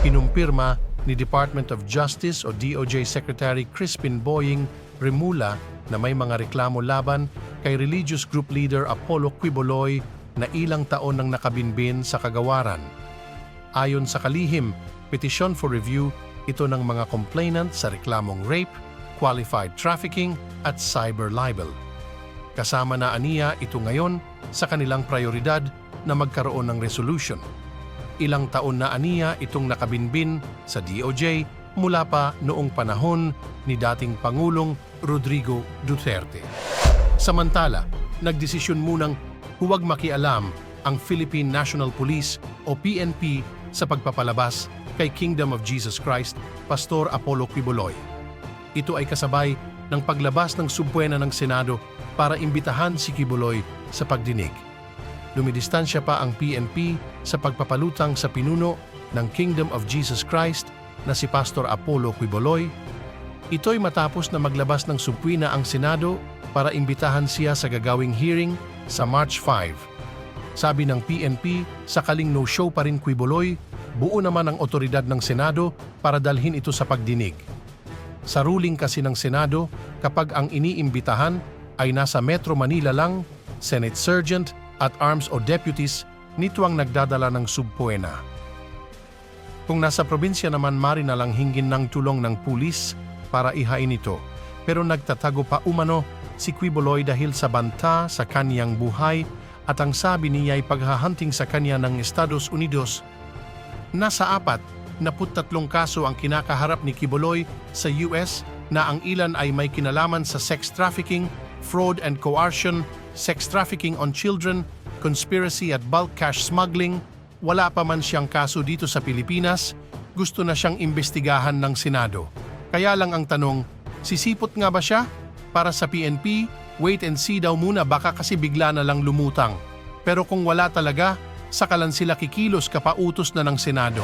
Kinumpirma ni Department of Justice o DOJ Secretary Crispin Boying Remula na may mga reklamo laban kay religious group leader Apollo Quiboloy na ilang taon nang nakabinbin sa kagawaran. Ayon sa kalihim, petition for review ito ng mga complainant sa reklamong rape, qualified trafficking at cyber libel. Kasama na aniya ito ngayon sa kanilang prioridad na magkaroon ng resolution. Ilang taon na aniya itong nakabinbin sa DOJ mula pa noong panahon ni dating Pangulong Rodrigo Duterte. Samantala, nagdesisyon munang huwag makialam ang Philippine National Police o PNP sa pagpapalabas kay Kingdom of Jesus Christ, Pastor Apollo Quiboloy. Ito ay kasabay ng paglabas ng subpuena ng Senado para imbitahan si Quiboloy sa pagdinig. Lumidistansya pa ang PNP sa pagpapalutang sa pinuno ng Kingdom of Jesus Christ na si Pastor Apollo Quiboloy. Ito'y matapos na maglabas ng subpuena ang Senado para imbitahan siya sa gagawing hearing sa March 5. Sabi ng PNP, sakaling no-show pa rin Quiboloy, buo naman ang otoridad ng Senado para dalhin ito sa pagdinig. Sa ruling kasi ng Senado, kapag ang iniimbitahan ay nasa Metro Manila lang, Senate Sergeant at Arms o Deputies, nito ang nagdadala ng subpoena. Kung nasa probinsya naman, mari na lang hingin ng tulong ng pulis para ihain ito. Pero nagtatago pa umano si Quiboloy dahil sa banta sa kaniyang buhay at ang sabi niya ay paghahunting sa kanya ng Estados Unidos. Nasa 43 kaso ang kinakaharap ni Quiboloy sa US na ang ilan ay may kinalaman sa sex trafficking, fraud and coercion, sex trafficking on children, conspiracy at bulk cash smuggling. Wala pa man siyang kaso dito sa Pilipinas, gusto na siyang imbestigahan ng Senado. Kaya lang ang tanong, sisipot nga ba siya? Para sa PNP, wait and see daw muna, baka kasi bigla na lang lumutang. Pero kung wala talaga, saka lang sila kikilos kapautos na ng Senado.